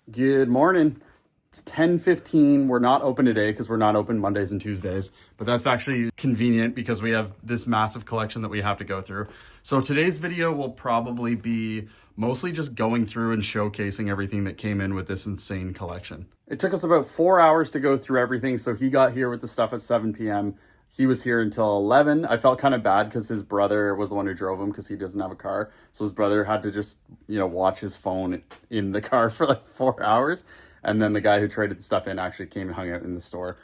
Good morning. It's 10:15. We're not open today because we're not open Mondays and Tuesdays, but that's actually convenient because we have this massive collection that we have to go through. So today's video will probably be mostly just going through and showcasing everything that came in with this insane collection. It took us about 4 hours to go through everything. So he got here with the stuff at 7 p.m. He was here until 11. I felt kind of bad because his brother was the one who drove him because he doesn't have a car. So his brother had to just, watch his phone in the car for like 4 hours. And then the guy who traded the stuff in actually came and hung out in the store.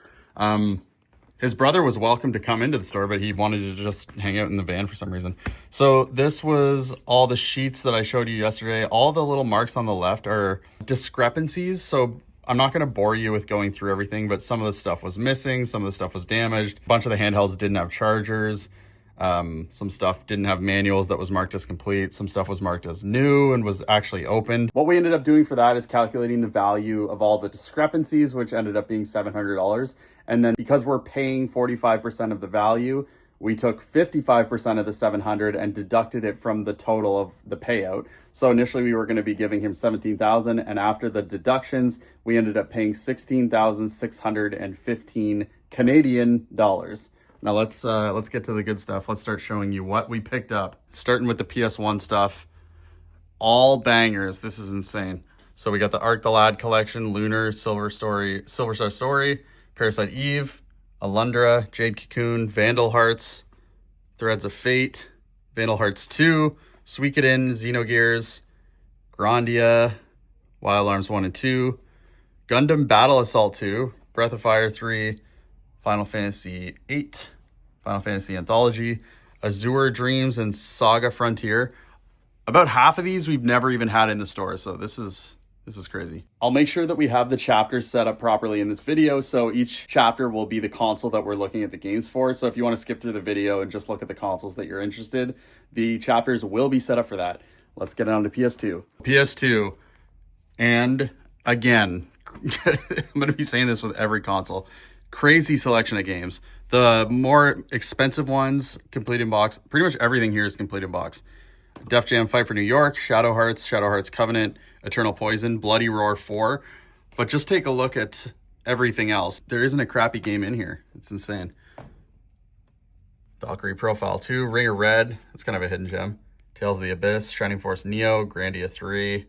His brother was welcome to come into the store, but he wanted to just hang out in the van for some reason. So this was all the sheets that I showed you yesterday. All the little marks on the left are discrepancies. So I'm not going to bore you with going through everything, but some of the stuff was missing. Some of the stuff was damaged. A bunch of the handhelds didn't have chargers. Some stuff didn't have manuals that was marked as complete. Some stuff was marked as new and was actually opened. What we ended up doing for that is calculating the value of all the discrepancies, which ended up being $700. And then because we're paying 45% of the value, we took 55% of the 700 and deducted it from the total of the payout. So initially we were going to be giving him 17,000, and after the deductions, we ended up paying 16,615 Canadian dollars. Now let's get to the good stuff. Let's start showing you what we picked up. Starting with the PS1 stuff, all bangers. This is insane. So we got the Arc the Lad collection, Lunar, Silver Star Story, Parasite Eve, Alundra, Jade Cocoon, Vandal Hearts, Threads of Fate, Vandal Hearts 2, Suikoden, Xenogears, Grandia, Wild Arms 1 and 2, Gundam Battle Assault 2, Breath of Fire 3, Final Fantasy 8, Final Fantasy Anthology, Azure Dreams, and Saga Frontier. About half of these we've never even had in the store, so this is crazy. I'll make sure that we have the chapters set up properly in this video, so each chapter will be the console that we're looking at the games for. So if you want to skip through the video and just look at the consoles that you're interested, the chapters will be set up for that. Let's get on to PS2. PS2, and again, I'm going to be saying this with every console. Crazy selection of games. The more expensive ones, complete in box. Pretty much everything here is complete in box. Def Jam Fight for New York, Shadow Hearts Covenant, Eternal Poison, Bloody Roar 4. But just take a look at everything else. There isn't a crappy game in here. It's insane. Valkyrie Profile 2, Ringer Red. That's kind of a hidden gem. Tales of the Abyss, Shining Force Neo, Grandia 3,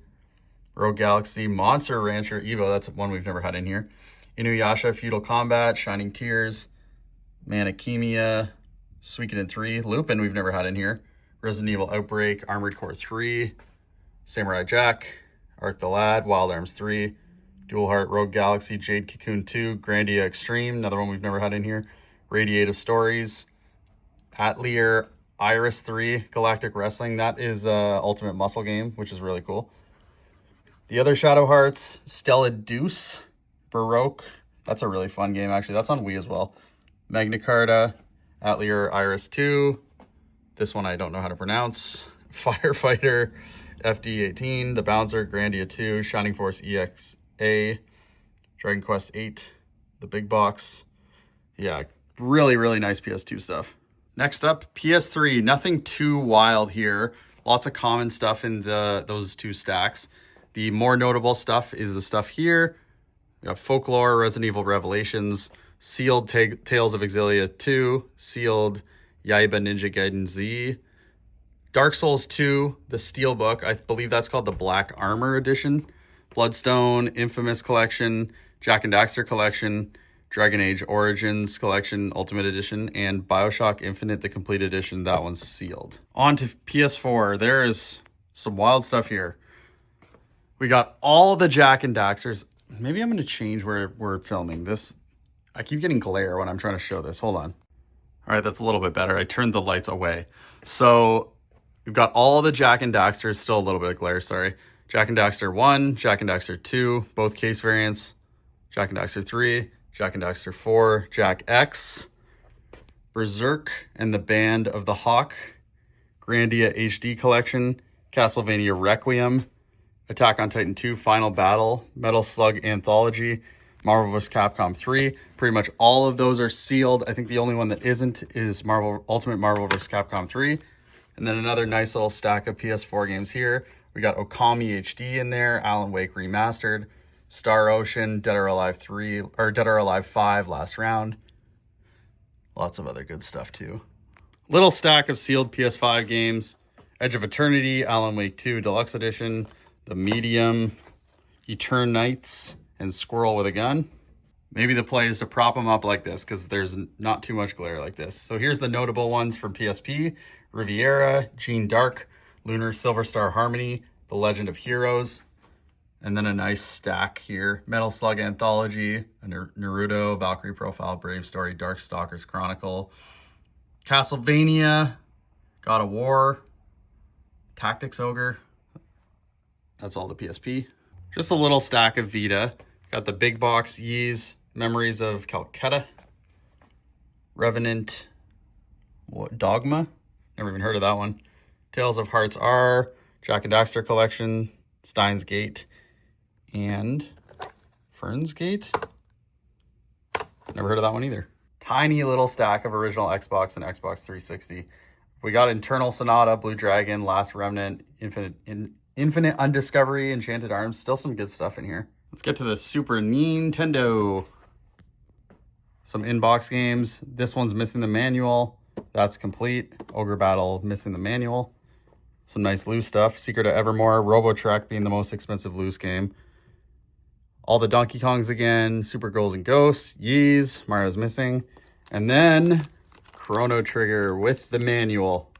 Rogue Galaxy, Monster Rancher Evo. That's one we've never had in here. Inuyasha, Feudal Combat, Shining Tears, Manakemia, Suikoden 3, Lupin we've never had in here, Resident Evil Outbreak, Armored Core 3, Samurai Jack, Arc the Lad, Wild Arms 3, Dual Heart, Rogue Galaxy, Jade Cocoon 2, Grandia Extreme, another one we've never had in here, Radiative Stories, Atelier, Iris 3, Galactic Wrestling. That is Ultimate Muscle game, which is really cool. The other Shadow Hearts, Stella Deuce, Baroque. That's a really fun game, actually. That's on Wii as well. Magna Carta, Atelier Iris 2. This one I don't know how to pronounce. Firefighter, FD18, The Bouncer, Grandia 2, Shining Force EXA, Dragon Quest 8, The Big Box. Yeah, really, really nice PS2 stuff. Next up, PS3. Nothing too wild here. Lots of common stuff in those two stacks. The more notable stuff is the stuff here. We got Folklore, Resident Evil Revelations, Sealed Tales of Exilia 2, Sealed Yaiba Ninja Gaiden Z, Dark Souls 2, the Steelbook, I believe that's called the Black Armor Edition, Bloodstone, Infamous Collection, Jak and Daxter Collection, Dragon Age Origins Collection Ultimate Edition, and Bioshock Infinite, the Complete Edition. That one's sealed. On to PS4. There is some wild stuff here. We got all the Jak and Daxters. Maybe I'm going to change where we're filming this. I keep getting glare when I'm trying to show this. Hold on. All right, that's a little bit better. I turned the lights away. So we've got all the Jak and Daxters. Still a little bit of glare, sorry. Jak and Daxter 1, Jak and Daxter 2, both case variants. Jak and Daxter 3, Jak and Daxter 4, Jak X, Berserk and the Band of the Hawk, Grandia HD Collection, Castlevania Requiem, Attack on Titan 2, Final Battle, Metal Slug Anthology, Marvel vs. Capcom 3. Pretty much all of those are sealed. I think the only one that isn't is Ultimate Marvel vs. Capcom 3. And then another nice little stack of PS4 games here. We got Okami HD in there, Alan Wake Remastered, Star Ocean, Dead or Alive 3, or Dead or Alive 5 last round. Lots of other good stuff too. Little stack of sealed PS5 games. Edge of Eternity, Alan Wake 2 Deluxe Edition, The Medium, Eternights, and Squirrel with a Gun. Maybe the play is to prop them up like this because there's not too much glare like this. So here's the notable ones from PSP. Riviera, Gene Dark, Lunar Silver Star Harmony, The Legend of Heroes, and then a nice stack here. Metal Slug Anthology, a Naruto, Valkyrie Profile, Brave Story, Darkstalkers Chronicle, Castlevania, God of War, Tactics Ogre. That's all the PSP. Just a little stack of Vita. Got the big box Ys, Memories of Calcutta, Revenant, Dogma, never even heard of that one. Tales of Hearts R, Jack and Daxter Collection, Steins Gate, and Ferns Gate. Never heard of that one either. Tiny little stack of original Xbox and Xbox 360. We got Internal Sonata, Blue Dragon, Last Remnant, Infinite Undiscovery, Enchanted Arms. Still some good stuff in here. Let's get to the Super Nintendo. Some inbox games. This one's missing the manual. That's complete. Ogre Battle missing the manual. Some nice loose stuff. Secret of Evermore. Robotrek being the most expensive loose game. All the Donkey Kongs again. Super Girls and Ghosts. Ys. Mario's missing. And then Chrono Trigger with the manual.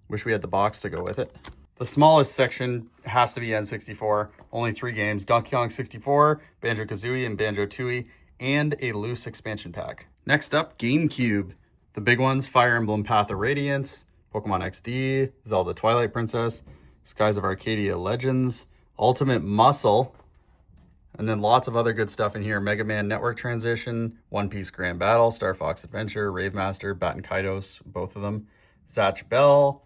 Wish we had the box to go with it. The smallest section has to be N64. Only 3 games. Donkey Kong 64, Banjo-Kazooie, and Banjo-Tooie, and a loose expansion pack. Next up, GameCube. The big ones, Fire Emblem Path of Radiance, Pokemon XD, Zelda Twilight Princess, Skies of Arcadia Legends, Ultimate Muscle, and then lots of other good stuff in here. Mega Man Network Transition, One Piece Grand Battle, Star Fox Adventure, Rave Master, Batten Kaitos, both of them, Zatch Bell,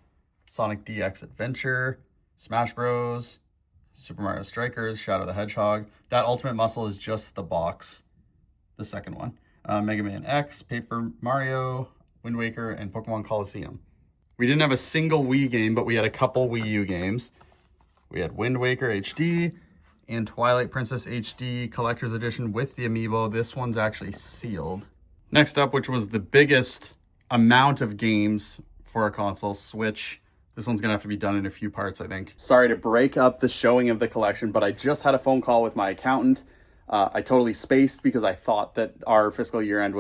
Sonic DX Adventure, Smash Bros, Super Mario Strikers, Shadow the Hedgehog. That Ultimate Muscle is just the box, the second one. Mega Man X, Paper Mario, Wind Waker, and Pokemon Coliseum. We didn't have a single Wii game, but we had a couple Wii U games. We had Wind Waker HD and Twilight Princess HD Collector's Edition with the Amiibo. This one's actually sealed. Next up, which was the biggest amount of games for a console, Switch. This one's gonna have to be done in a few parts, I think. Sorry to break up the showing of the collection, but I just had a phone call with my accountant. I totally spaced because I thought that our fiscal year end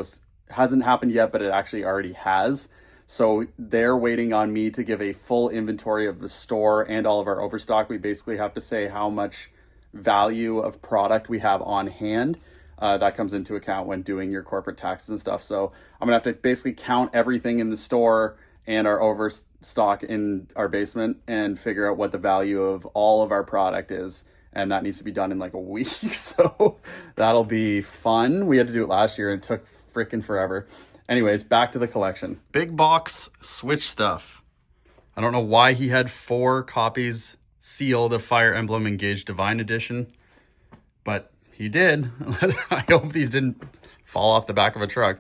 hasn't happened yet, but it actually already has. So they're waiting on me to give a full inventory of the store and all of our overstock. We basically have to say how much value of product we have on hand. That comes into account when doing your corporate taxes and stuff. So I'm gonna have to basically count everything in the store and our overstock in our basement and figure out what the value of all of our product is. And that needs to be done in like a week. So that'll be fun. We had to do it last year and it took freaking forever. Anyways, back to the collection. Big box Switch stuff. I don't know why he had 4 copies sealed of Fire Emblem Engage Divine Edition, but he did. I hope these didn't fall off the back of a truck.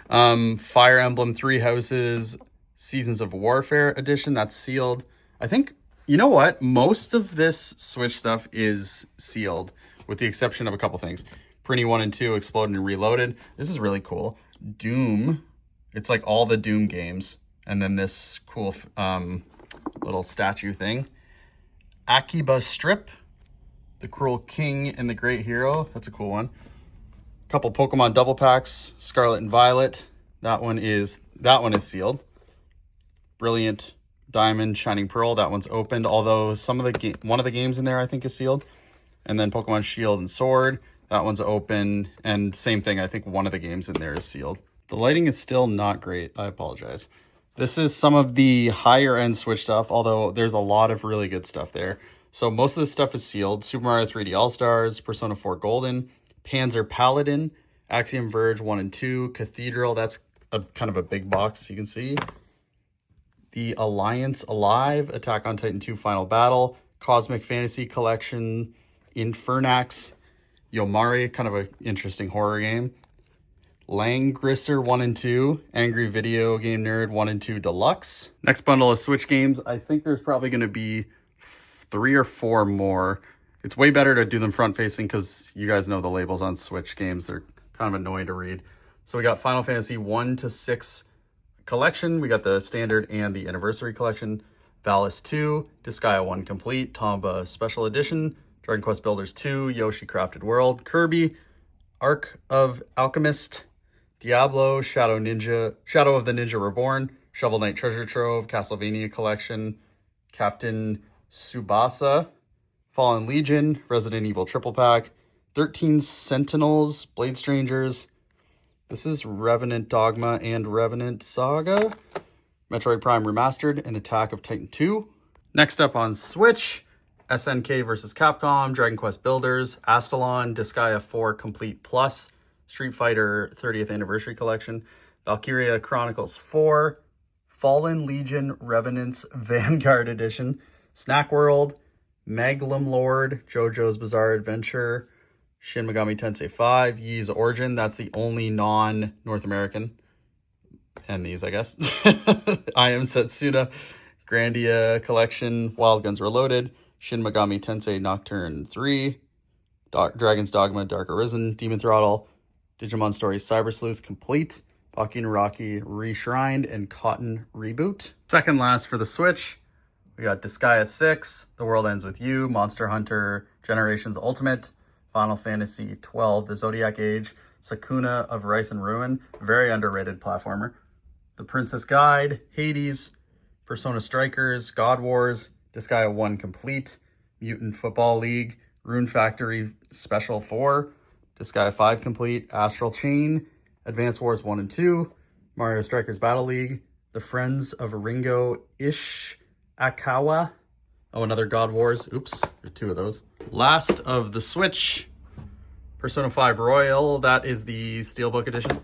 Fire Emblem 3 Houses Seasons of Warfare Edition, that's sealed. I think, you know what? Most of this Switch stuff is sealed, with the exception of a couple things. Prinny 1 and 2, Exploded and Reloaded. This is really cool. Doom. It's like all the Doom games. And then this cool little statue thing. Akiba Strip. The Cruel King and the Great Hero. That's a cool one. Couple Pokemon double packs. Scarlet and Violet. That one is sealed. Brilliant Diamond, Shining Pearl, that one's opened, although one of the games in there I think is sealed. And then Pokemon Shield and Sword, that one's open, and same thing, I think one of the games in there is sealed. The lighting is still not great, I apologize. This is some of the higher end Switch stuff, although there's a lot of really good stuff there. So most of this stuff is sealed. Super Mario 3D All-Stars, Persona 4 Golden, Panzer Paladin, Axiom Verge 1 and 2, Cathedral, that's kind of a big box, you can see. The Alliance Alive, Attack on Titan 2 Final Battle, Cosmic Fantasy Collection, Infernax, Yomari, kind of an interesting horror game, Langrisser 1 and 2, Angry Video Game Nerd 1 and 2 Deluxe. Next bundle of Switch games, I think there's probably going to be 3 or 4 more. It's way better to do them front-facing because you guys know the labels on Switch games. They're kind of annoying to read. So we got Final Fantasy 1 to 6 collection. We got the standard and the anniversary collection. Valis 2, Disgaea 1 Complete, Tomba Special Edition, Dragon Quest Builders 2, Yoshi Crafted World, Kirby, Ark of Alchemist, Diablo, Shadow of the Ninja Reborn, Shovel Knight Treasure Trove, Castlevania Collection, Captain Tsubasa, Fallen Legion, Resident Evil Triple Pack, 13 Sentinels, Blade Strangers. This is Revenant Dogma and Revenant Saga, Metroid Prime Remastered, and Attack of Titan 2. Next up on Switch, SNK vs. Capcom, Dragon Quest Builders, Astalon, Disgaea 4 Complete Plus, Street Fighter 30th Anniversary Collection, Valkyria Chronicles 4, Fallen Legion Revenants Vanguard Edition, Snack World, Magnum Lord, JoJo's Bizarre Adventure, Shin Megami Tensei 5, Ys Origin, that's the only non-North American, and these, I guess. I Am Setsuna, Grandia Collection, Wild Guns Reloaded, Shin Megami Tensei Nocturne 3, Dragon's Dogma Dark Arisen, Demon Throttle, Digimon Story Cyber Sleuth Complete, Baki no Rocky Reshrined, and Cotton Reboot. Second last for the Switch, we got Disgaea 6, The World Ends With You, Monster Hunter Generations Ultimate, Final Fantasy 12, The Zodiac Age, Sakuna of Rice and Ruin, very underrated platformer, The Princess Guide, Hades, Persona Strikers, God Wars, Disgaea 1 Complete, Mutant Football League, Rune Factory Special 4, Disgaea 5 Complete, Astral Chain, Advance Wars 1 and 2, Mario Strikers Battle League, The Friends of Ringo Ishikawa. Oh, another God Wars. Oops, there's two of those. Last of the Switch, Persona 5 Royal. That is the Steelbook edition.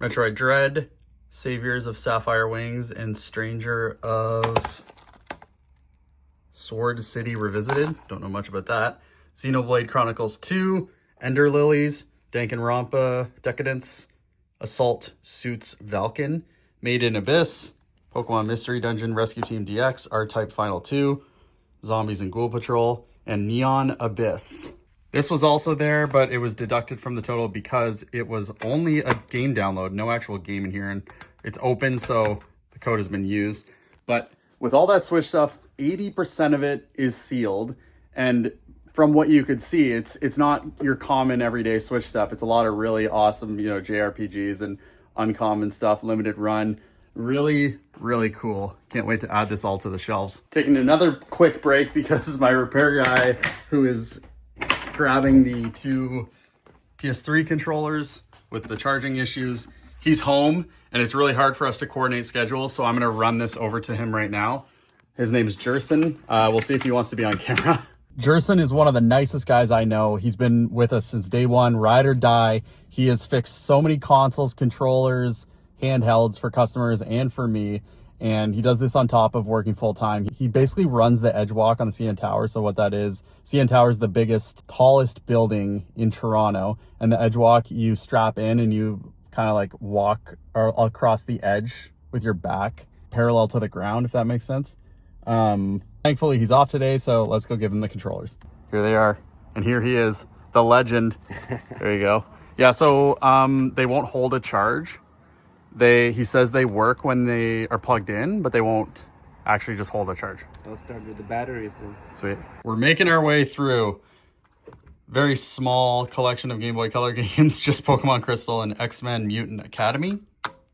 Metroid Dread, Saviors of Sapphire Wings, and Stranger of Sword City Revisited. Don't know much about that. Xenoblade Chronicles 2, Ender Lilies, Danganronpa Decadence, Assault Suits Valken, Made in Abyss, Pokemon Mystery Dungeon Rescue Team DX, R-Type Final 2, Zombies and Ghoul Patrol, and Neon Abyss. This was also there, but it was deducted from the total because it was only a game download, no actual game in here, and it's open, so the code has been used. But with all that Switch stuff, 80% of it is sealed, and from what you could see, it's not your common everyday Switch stuff. It's a lot of really awesome, JRPGs and uncommon stuff, limited run. Really, really cool. Can't wait to add this all to the shelves. Taking another quick break because my repair guy, who is grabbing the two PS3 controllers with the charging issues, he's home, and it's really hard for us to coordinate schedules, so I'm going to run this over to him right now. His name's Jerson. We'll see if he wants to be on camera. Jerson is one of the nicest guys I know. He's been with us since day one, ride or die. He has fixed so many consoles, controllers, handhelds for customers and for me. And he does this on top of working full time. He basically runs the Edge Walk on the CN Tower. So what that is, CN Tower is the biggest, tallest building in Toronto. And the Edge Walk, you strap in and you kind of like walk across the edge with your back parallel to the ground, if that makes sense. Thankfully, he's off today, so let's go give him the controllers. Here they are. And here he is, the legend. There you go. Yeah, so they won't hold a charge. He says they work when they are plugged in, but they won't actually just hold a charge. I'll start with the batteries then. Sweet. We're making our way through very small collection of Game Boy Color games, just Pokemon Crystal and X-Men Mutant Academy.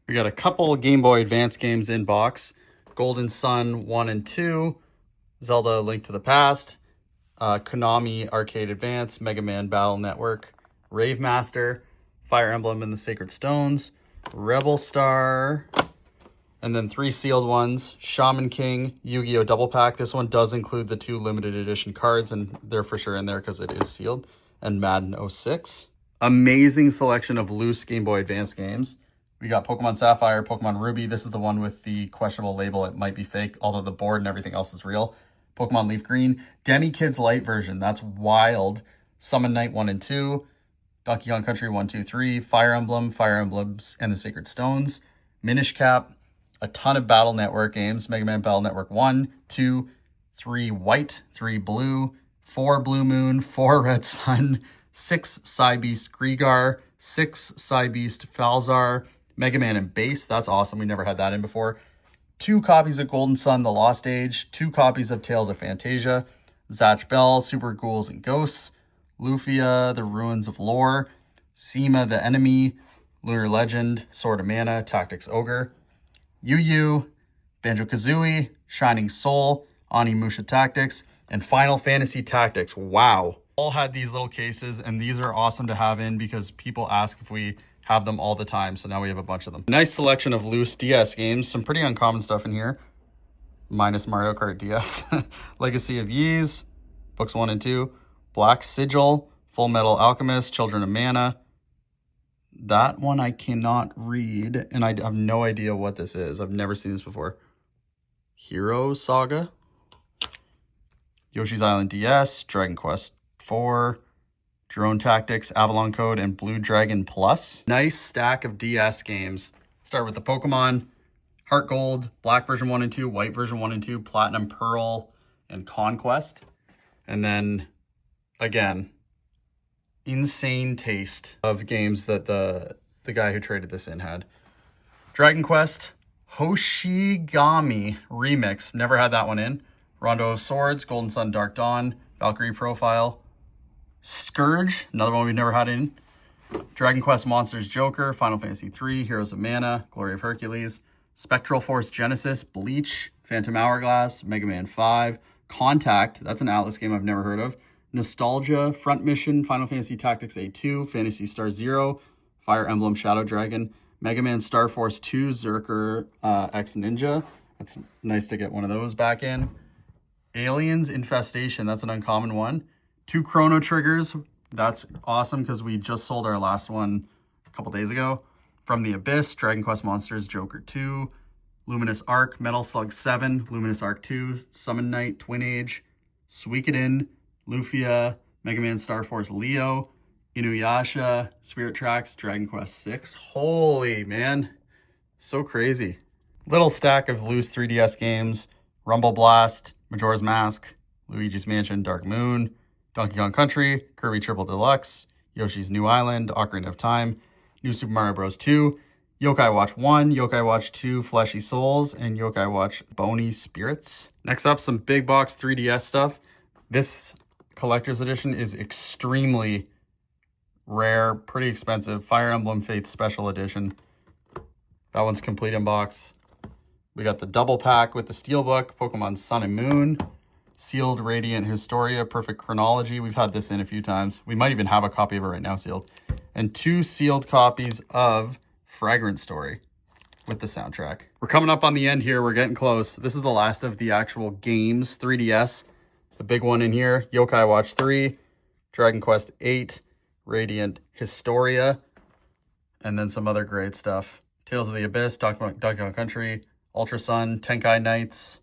We got a couple Game Boy Advance games in box. Golden Sun 1 and 2, Zelda Link to the Past, Konami Arcade Advance, Mega Man Battle Network, Rave Master, Fire Emblem and the Sacred Stones, Rebel Star, and then 3 sealed ones, Shaman King, Yu-Gi-Oh! Double Pack. This one does include the 2 limited edition cards, and they're for sure in there because it is sealed, and Madden 06. Amazing selection of loose Game Boy Advance games. We got Pokemon Sapphire, Pokemon Ruby. This is the one with the questionable label. It might be fake, although the board and everything else is real. Pokemon Leaf Green. Demi Kids Light version. That's wild. Summon Night 1 and 2. Donkey Kong Country 1, 2, 3. Fire Emblem, Fire Emblems and the Sacred Stones. Minish Cap. A ton of Battle Network games. Mega Man Battle Network 1, 2, 3 white, 3 blue, 4 Blue Moon, 4 Red Sun, 6 Psybeast Gregar, 6 Psybeast Falzar, Mega Man and Bass. That's awesome. We never had that in before. 2 copies of Golden Sun, The Lost Age, 2 copies of Tales of Fantasia, Zatch Bell, Super Ghouls and Ghosts, Lufia, The Ruins of Lore, Seema, The Enemy, Lunar Legend, Sword of Mana, Tactics Ogre, Yu Yu, Banjo-Kazooie, Shining Soul, Onimusha Tactics, and Final Fantasy Tactics. Wow. All had these little cases, and these are awesome to have in because people ask if we have them all the time, so now we have a bunch of them. Nice selection of loose DS games, some pretty uncommon stuff in here, minus Mario Kart DS. Legacy of Ys, Books 1 and 2, Black Sigil, Full Metal Alchemist, Children of Mana. That one I cannot read, and I have no idea what this is. I've never seen this before. Hero Saga, Yoshi's Island DS, Dragon Quest 4, Drone Tactics, Avalon Code, and Blue Dragon Plus. Nice stack of DS games. Start with the Pokemon, Heart Gold, Black version 1 and 2, White version 1 and 2, Platinum Pearl, and Conquest. And then, again, insane taste of games that the guy who traded this in had. Dragon Quest, Hoshigami Remix. Never had that one in. Rondo of Swords, Golden Sun Dark Dawn, Valkyrie Profile, Scourge, another one we've never had in. Dragon Quest Monsters Joker, Final Fantasy 3, Heroes of Mana, Glory of Hercules, Spectral Force Genesis, Bleach, Phantom Hourglass, Mega Man 5, Contact, that's an Atlas game I've never heard of. Nostalgia, Front Mission, Final Fantasy Tactics A2, Phantasy Star Zero, Fire Emblem Shadow Dragon, Mega Man Star Force 2, Zerker X Ninja. That's nice to get one of those back in. Aliens Infestation, that's an uncommon one. 2 Chrono Triggers, that's awesome because we just sold our last one a couple days ago. From the Abyss, Dragon Quest Monsters Joker 2, Luminous Arc, Metal Slug 7, Luminous Arc 2, Summon Knight, Twin Age, Suikoden, Lufia, Mega Man Star Force Leo, Inuyasha, Spirit Tracks, Dragon Quest 6. Holy man, so crazy. Little stack of loose 3DS games, Rumble Blast, Majora's Mask, Luigi's Mansion, Dark Moon, Donkey Kong Country, Kirby Triple Deluxe, Yoshi's New Island, Ocarina of Time, New Super Mario Bros. 2, Yokai Watch 1, Yokai Watch 2, Fleshy Souls, and Yokai Watch Bony Spirits. Next up, some big box 3DS stuff. This collector's edition is extremely rare, pretty expensive. Fire Emblem Fates Special Edition. That one's complete in box. We got the double pack with the Steelbook, Pokemon Sun and Moon, Sealed Radiant Historia, Perfect Chronology. We've had this in a few times. We might even have a copy of it right now sealed. And 2 sealed copies of Fragrant Story with the soundtrack. We're coming up on the end here. We're getting close. This is the last of the actual games, 3DS. The big one in here, Yokai Watch 3, Dragon Quest 8, Radiant Historia, and then some other great stuff. Tales of the Abyss, Donkey Kong Country, Ultra Sun, Tenkai Knights,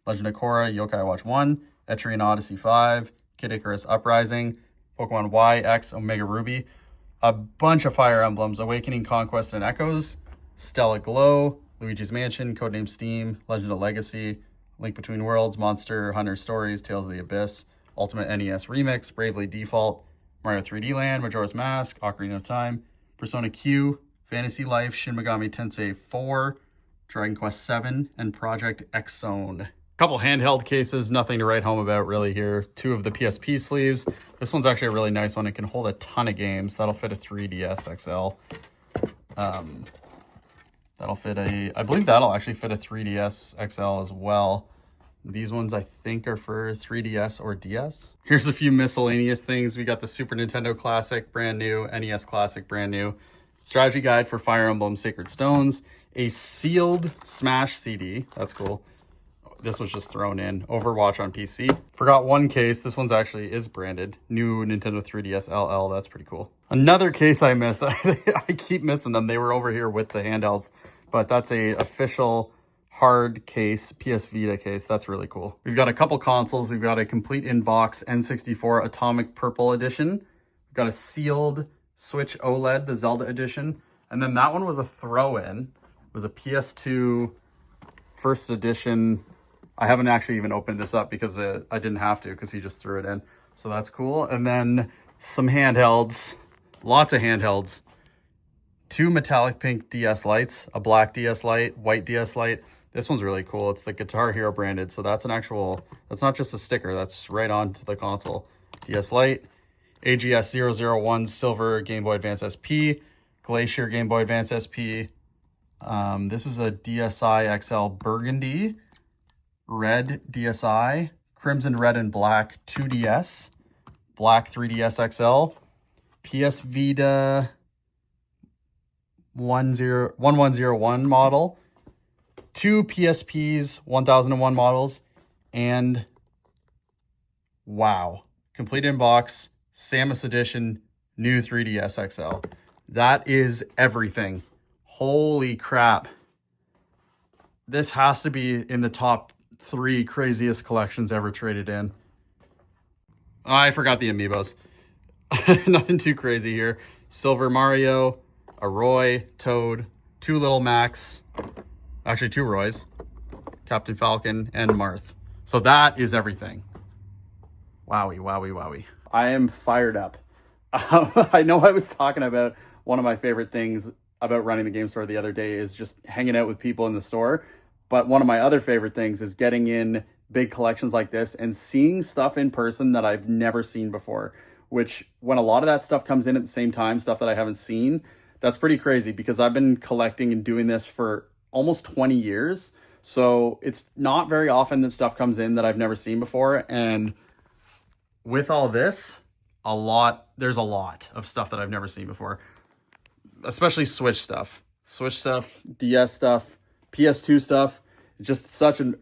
Legend of Korra, Yokai Watch 1, Etrian Odyssey 5, Kid Icarus Uprising, Pokemon Y, X, Omega Ruby, a bunch of Fire Emblems, Awakening, Conquest, and Echoes, Stella Glow, Luigi's Mansion, Codename Steam, Legend of Legacy, Link Between Worlds, Monster Hunter Stories, Tales of the Abyss, Ultimate NES Remix, Bravely Default, Mario 3D Land, Majora's Mask, Ocarina of Time, Persona Q, Fantasy Life, Shin Megami Tensei 4, Dragon Quest 7, and Project X Zone. Couple handheld cases, nothing to write home about really here. 2 of the PSP sleeves. This one's actually a really nice one. It can hold a ton of games. That'll fit a 3DS XL. That'll fit I believe that'll actually fit a 3DS XL as well. These ones I think are for 3DS or DS. Here's a few miscellaneous things. We got the Super Nintendo Classic, brand new, NES Classic, brand new. Strategy guide for Fire Emblem Sacred Stones. A sealed Smash CD, that's cool. This was just thrown in. Overwatch on PC. Forgot one case. This one's actually is branded. New Nintendo 3DS LL. That's pretty cool. Another case I missed. I keep missing them. They were over here with the handhelds, but that's a official hard case, PS Vita case. That's really cool. We've got a couple consoles. We've got a complete in-box N64 Atomic Purple Edition. We've got a sealed Switch OLED, the Zelda Edition. And then that one was a throw-in. It was a PS2 first edition. I haven't actually even opened this up because I didn't have to because he just threw it in. So that's cool. And then some handhelds, lots of handhelds. 2 metallic pink DS lights, a black DS light, white DS light. This one's really cool. It's the Guitar Hero branded. So that's an actual, that's not just a sticker. That's right onto the console. DS light, AGS 001 silver Game Boy Advance SP, Glacier Game Boy Advance SP. This is a DSi XL burgundy, red DSi, crimson, red, and black 2DS, black 3DS XL, PS Vita 1101 model, 2 PSPs 1001 models, and wow, complete in box, Samus Edition, new 3DS XL. That is everything. Holy crap. This has to be in the top 3 craziest collections ever traded in. I forgot the Amiibos. Nothing too crazy here. Silver Mario, a Roy, Toad, 2 Little Macs, actually 2 Roys, Captain Falcon, and Marth. So that is everything. Wowie, wowie, wowie. I am fired up. I know I was talking about one of my favorite things about running the game store the other day is just hanging out with people in the store. But one of my other favorite things is getting in big collections like this and seeing stuff in person that I've never seen before, which when a lot of that stuff comes in at the same time, stuff that I haven't seen, that's pretty crazy because I've been collecting and doing this for almost 20 years. So it's not very often that stuff comes in that I've never seen before. And with all this, there's a lot of stuff that I've never seen before, especially Switch stuff, DS stuff, PS2 stuff. Just such an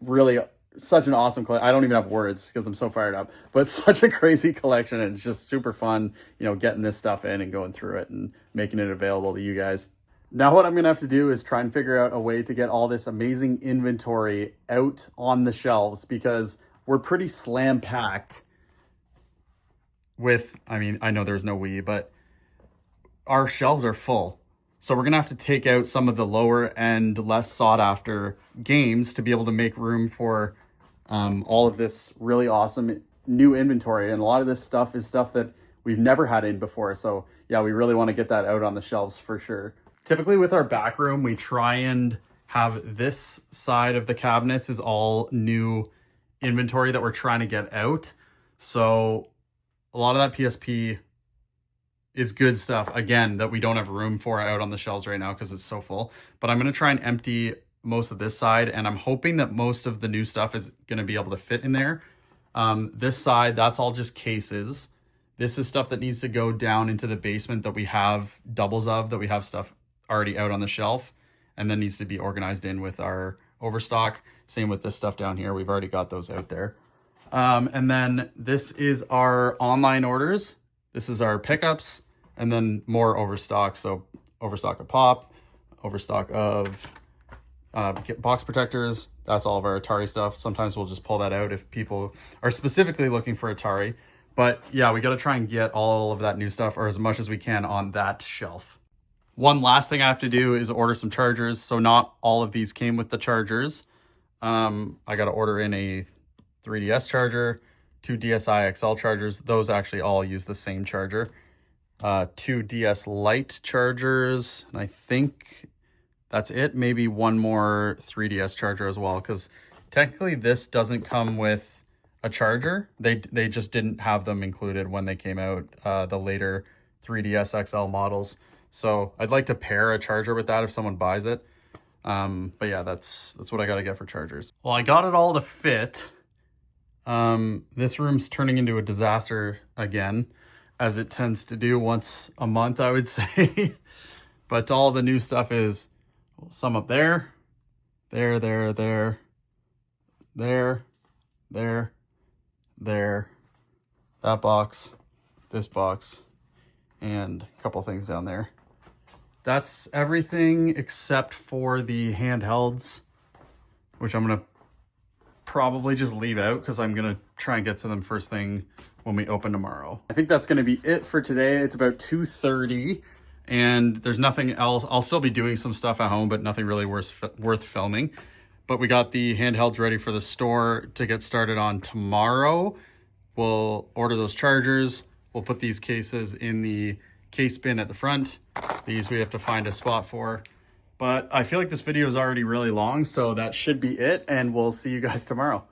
awesome collection. I don't even have words because I'm so fired up, but it's such a crazy collection and it's just super fun, getting this stuff in and going through it and making it available to you guys. Now what I'm going to have to do is try and figure out a way to get all this amazing inventory out on the shelves because we're pretty slam packed with, I know there's no Wii, but our shelves are full. So we're going to have to take out some of the lower end, less sought after games to be able to make room for all of this really awesome new inventory. And a lot of this stuff is stuff that we've never had in before. So yeah, we really want to get that out on the shelves for sure. Typically with our back room, we try and have this side of the cabinets is all new inventory that we're trying to get out. So a lot of that PSP is good stuff, again, that we don't have room for out on the shelves right now because it's so full. But I'm going to try and empty most of this side, and I'm hoping that most of the new stuff is going to be able to fit in there. This side, that's all just cases. This is stuff that needs to go down into the basement that we have doubles of, that we have stuff already out on the shelf, and then needs to be organized in with our overstock. Same with this stuff down here. We've already got those out there. And then this is our online orders. This is our pickups, and then more overstock. So overstock of pop, overstock of box protectors. That's all of our Atari stuff. Sometimes we'll just pull that out if people are specifically looking for Atari. But yeah, we got to try and get all of that new stuff, or as much as we can, on that shelf. One last thing I have to do is order some chargers. So not all of these came with the chargers. I got to order in a 3DS charger, 2 DSi XL chargers. Those actually all use the same charger. 2 DS Lite chargers, and I think that's it. Maybe one more 3DS charger as well, because technically this doesn't come with a charger. They just didn't have them included when they came out, the later 3DS XL models. So I'd like to pair a charger with that if someone buys it. But yeah, that's what I got to get for chargers. Well, I got it all to fit. This room's turning into a disaster again, as it tends to do once a month, I would say. But all the new stuff is some up there, there, that box, this box, and a couple things down there. That's everything except for the handhelds, which I'm going to probably just leave out because I'm going to try and get to them first thing when we open tomorrow. I think that's going to be it for today. It's about 2:30 and there's nothing else. I'll still be doing some stuff at home, but nothing really worth filming. But we got the handhelds ready for the store to get started on tomorrow. we'll order those chargers. We'll put these cases in the case bin at the front. These we have to find a spot for. But I feel like this video is already really long, so that should be it, and we'll see you guys tomorrow.